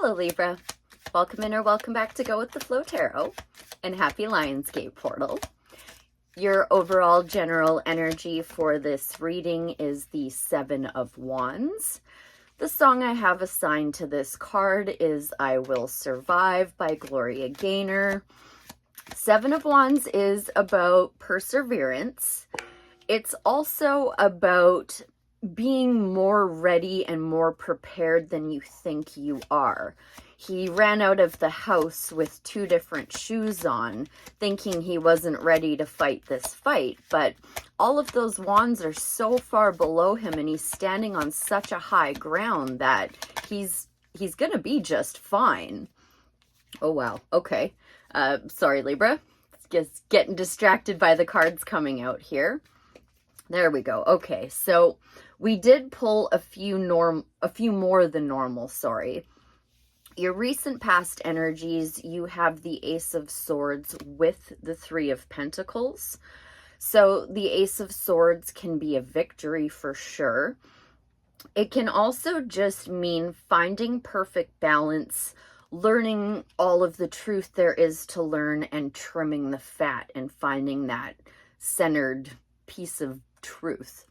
Hello Libra, welcome in or welcome back to Go With The Flow Tarot and happy Lionsgate portal. Your overall general energy for this reading is the Seven of Wands. The song I have assigned to this card is I Will Survive by Gloria Gaynor. Seven of Wands is about perseverance. It's also about being more ready and more prepared than you think you are. He ran out of the house with two different shoes on, thinking he wasn't ready to fight this fight, but all of those wands are so far below him and he's standing on such a high ground that he's gonna be just fine. Oh wow, okay. Sorry Libra, just getting distracted by the cards coming out here. There we go. Okay, so we did pull a few more than normal, sorry. Your recent past energies, you have the Ace of Swords with the Three of Pentacles. So the Ace of Swords can be a victory for sure. It can also just mean finding perfect balance, learning all of the truth there is to learn, and trimming the fat and finding that centered piece of truth.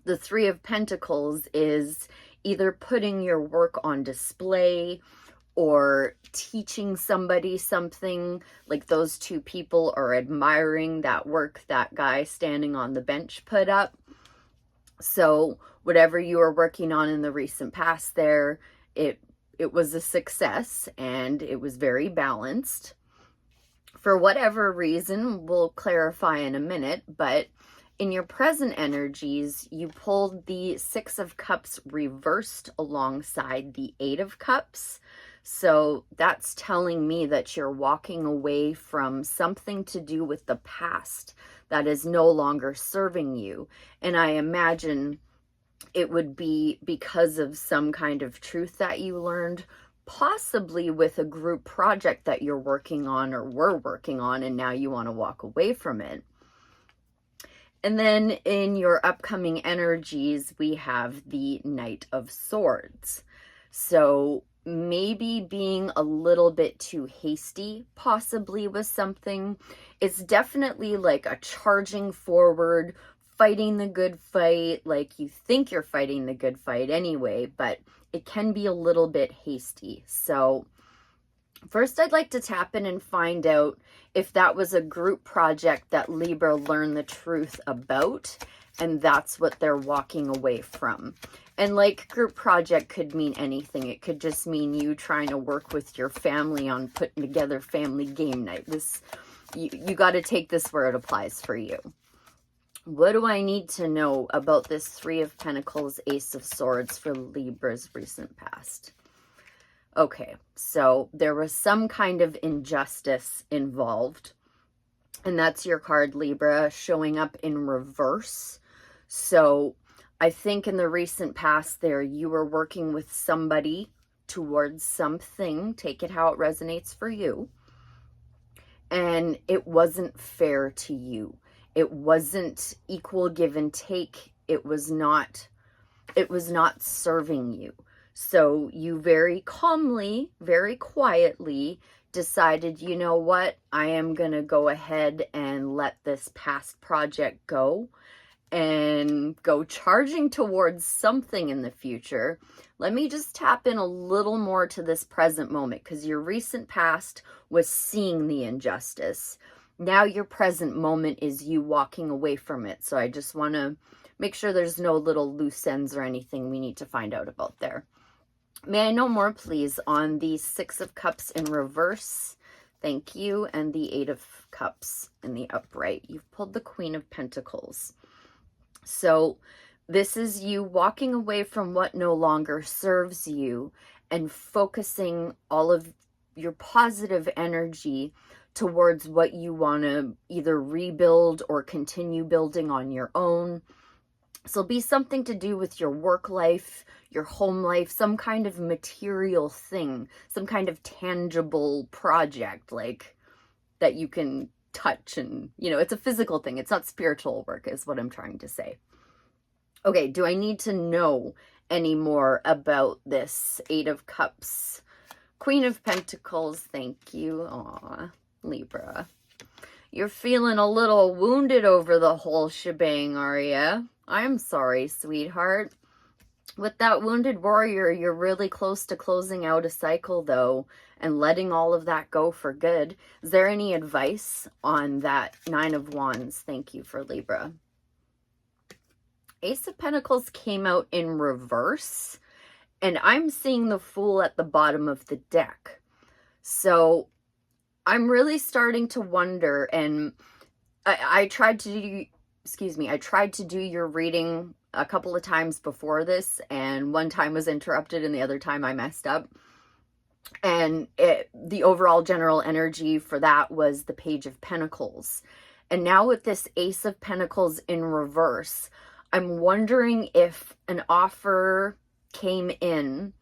The Three of Pentacles is either putting your work on display or teaching somebody something, like those two people are admiring that work that guy standing on the bench put up. So whatever you were working on in the recent past there, it was a success and it was very balanced. For whatever reason, we'll clarify in a minute, but in your present energies, you pulled the Six of Cups reversed alongside the Eight of Cups. So that's telling me that you're walking away from something to do with the past that is no longer serving you. And I imagine it would be because of some kind of truth that you learned, possibly with a group project that you're working on or were working on, and now you want to walk away from it. And then in your upcoming energies, we have the Knight of Swords. So maybe being a little bit too hasty, possibly with something. It's definitely like a charging forward, fighting the good fight, like you think you're fighting the good fight anyway, but it can be a little bit hasty. So first, I'd like to tap in and find out if that was a group project that Libra learned the truth about, and that's what they're walking away from. And like group project could mean anything. It could just mean you trying to work with your family on putting together family game night. You got to take this where it applies for you. What do I need to know about this Three of Pentacles, Ace of Swords for Libra's recent past? Okay, so there was some kind of injustice involved, and that's your card, Libra, showing up in reverse. So I think in the recent past there, you were working with somebody towards something, take it how it resonates for you, and it wasn't fair to you. It wasn't equal give and take. It was not serving you. So you very calmly, very quietly decided, you know what, I am going to go ahead and let this past project go and go charging towards something in the future. Let me just tap in a little more to this present moment, because your recent past was seeing the injustice. Now your present moment is you walking away from it. So I just want to make sure there's no little loose ends or anything we need to find out about there. May I know more, please, on the Six of Cups in reverse? Thank you. And the Eight of Cups in the upright. You've pulled the Queen of Pentacles. So this is you walking away from what no longer serves you and focusing all of your positive energy towards what you want to either rebuild or continue building on your own. So it'll be something to do with your work life, your home life, some kind of material thing, some kind of tangible project like that you can touch, and it's a physical thing. It's not spiritual work is what I'm trying to say. Okay, do I need to know anymore about this. Eight of Cups, Queen of Pentacles, thank you. Aw, Libra. You're feeling a little wounded over the whole shebang, are ya? I'm sorry, sweetheart. With that Wounded Warrior, you're really close to closing out a cycle, though, and letting all of that go for good. Is there any advice on that Nine of Wands? Thank you for Libra. Ace of Pentacles came out in reverse, and I'm seeing the Fool at the bottom of the deck. So I'm really starting to wonder, and I tried to do, I tried to do your reading a couple of times before this, and one time was interrupted and the other time I messed up. And the overall general energy for that was the Page of Pentacles. And now with this Ace of Pentacles in reverse, I'm wondering if an offer came in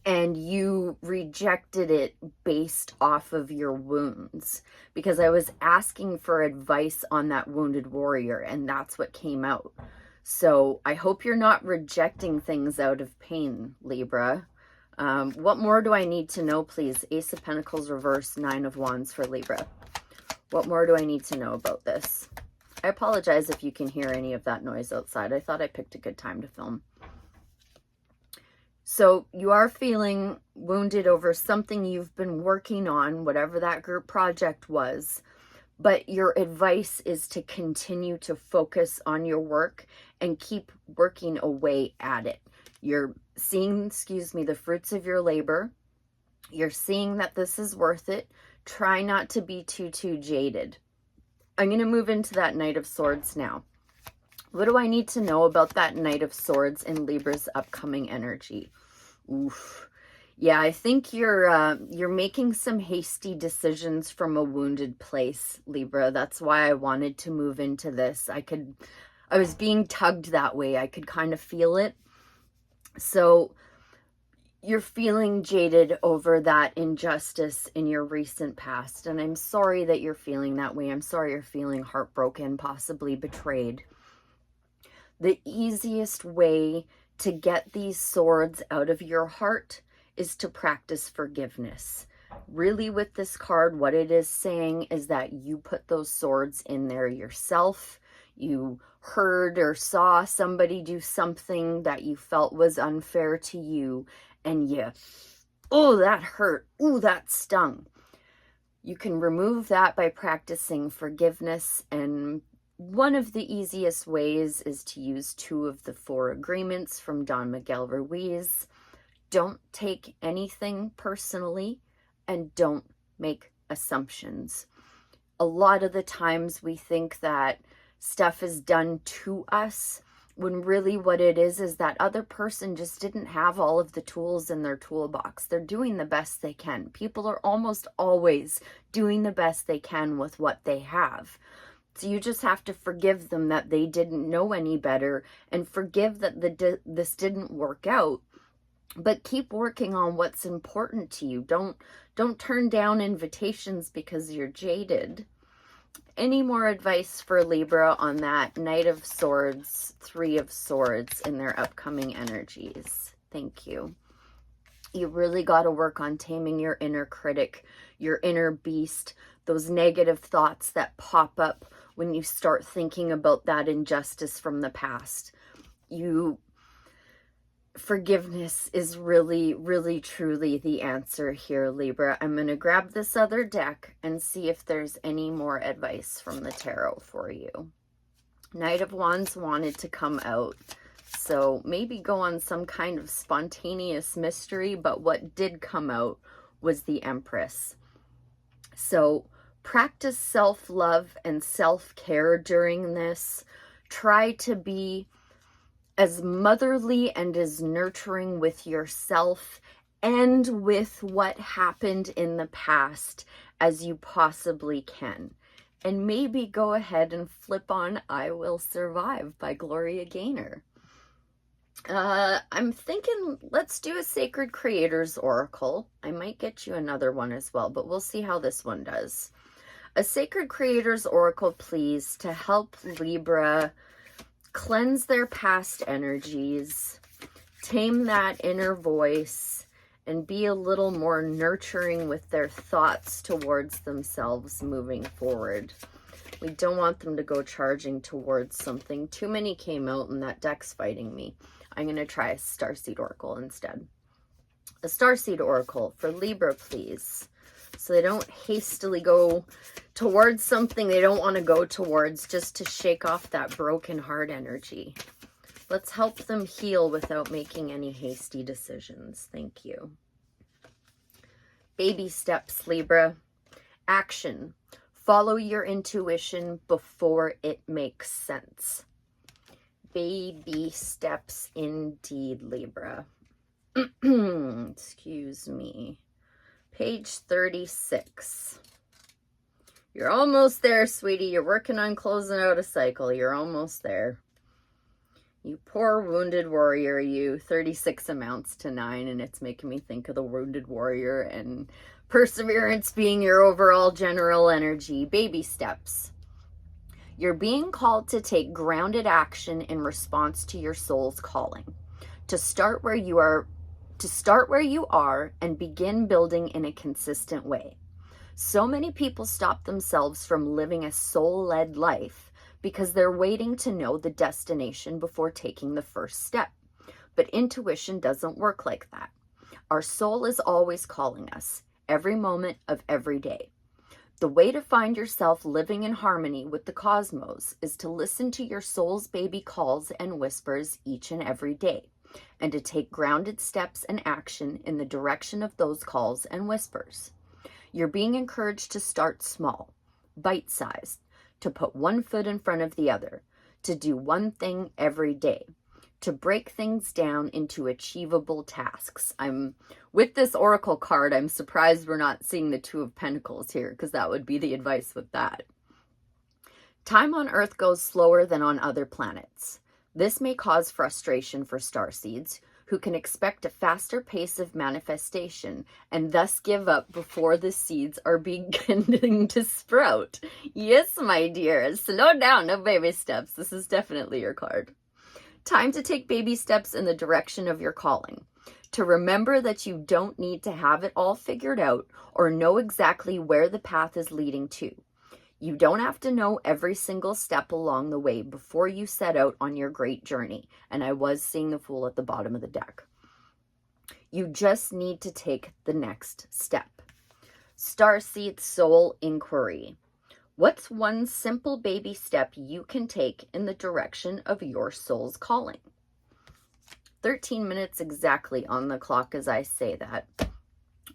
and you rejected it based off of your wounds, because I was asking for advice on that Wounded Warrior, and that's what came out. So I hope you're not rejecting things out of pain, Libra. What more do I need to know, please? Ace of Pentacles reverse, Nine of Wands for Libra. What more do I need to know about this? I apologize if you can hear any of that noise outside. I thought I picked a good time to film. So you are feeling wounded over something you've been working on, whatever that group project was. But your advice is to continue to focus on your work and keep working away at it. You're seeing, the fruits of your labor. You're seeing that this is worth it. Try not to be too jaded. I'm going to move into that Knight of Swords now. What do I need to know about that Knight of Swords in Libra's upcoming energy? Oof. Yeah, I think you're making some hasty decisions from a wounded place, Libra. That's why I wanted to move into this. I was being tugged that way. I could kind of feel it. So you're feeling jaded over that injustice in your recent past. And I'm sorry that you're feeling that way. I'm sorry you're feeling heartbroken, possibly betrayed. The easiest way to get these swords out of your heart is to practice forgiveness. Really, with this card, what it is saying is that you put those swords in there yourself. You heard or saw somebody do something that you felt was unfair to you, and oh, that hurt. Ooh, that stung. You can remove that by practicing forgiveness, and one of the easiest ways is to use 2 of the 4 agreements from Don Miguel Ruiz. Don't take anything personally, and don't make assumptions. A lot of the times we think that stuff is done to us, when really what it is that other person just didn't have all of the tools in their toolbox. They're doing the best they can. People are almost always doing the best they can with what they have. So you just have to forgive them that they didn't know any better, and forgive that this didn't work out. But keep working on what's important to you. Don't turn down invitations because you're jaded. Any more advice for Libra on that Knight of Swords, 3 of Swords in their upcoming energies? Thank you. You really got to work on taming your inner critic, your inner beast, those negative thoughts that pop up when you start thinking about that injustice from the past. Forgiveness is really, truly the answer here, Libra. I'm going to grab this other deck and see if there's any more advice from the tarot for you. Knight of Wands wanted to come out, so maybe go on some kind of spontaneous mystery, but what did come out was the Empress. So practice self-love and self-care during this. Try to be as motherly and as nurturing with yourself and with what happened in the past as you possibly can. And maybe go ahead and flip on I Will Survive by Gloria Gaynor. I'm thinking let's do a Sacred Creators Oracle. I might get you another one as well, but we'll see how this one does. A Sacred Creators Oracle, please, to help Libra cleanse their past energies, tame that inner voice and be a little more nurturing with their thoughts towards themselves moving forward. We don't want them to go charging towards something. Too many came out and that deck's fighting me. I'm going to try a Starseed Oracle instead. A Starseed Oracle for Libra, please. So they don't hastily go towards something they don't want to go towards, just to shake off that broken heart energy. Let's help them heal without making any hasty decisions. Thank you. Baby steps, Libra. Action. Follow your intuition before it makes sense. Baby steps indeed, Libra. Excuse me. Page 36. You're almost there, sweetie. You're working on closing out a cycle. You're almost there. You poor wounded warrior, you. 36 amounts to 9, and it's making me think of the wounded warrior and perseverance being your overall general energy. Baby steps. You're being called to take grounded action in response to your soul's calling. To start where you are and begin building in a consistent way. So many people stop themselves from living a soul-led life because they're waiting to know the destination before taking the first step. But intuition doesn't work like that. Our soul is always calling us, every moment of every day. The way to find yourself living in harmony with the cosmos is to listen to your soul's baby calls and whispers each and every day, and to take grounded steps and action in the direction of those calls and whispers. You're being encouraged to start small, bite-sized, to put one foot in front of the other, to do one thing every day, to break things down into achievable tasks. With this Oracle card, I'm surprised we're not seeing the Two of Pentacles here, because that would be the advice with that. Time on Earth goes slower than on other planets. This may cause frustration for starseeds, who can expect a faster pace of manifestation and thus give up before the seeds are beginning to sprout. Yes, my dear, slow down, no baby steps. This is definitely your card. Time to take baby steps in the direction of your calling. To remember that you don't need to have it all figured out or know exactly where the path is leading to. You don't have to know every single step along the way before you set out on your great journey. And I was seeing the Fool at the bottom of the deck. You just need to take the next step. Starseed Soul Inquiry. What's one simple baby step you can take in the direction of your soul's calling? 13 minutes exactly on the clock as I say that.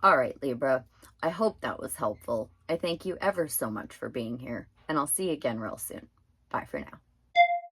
All right, Libra. I hope that was helpful. I thank you ever so much for being here, and I'll see you again real soon. Bye for now.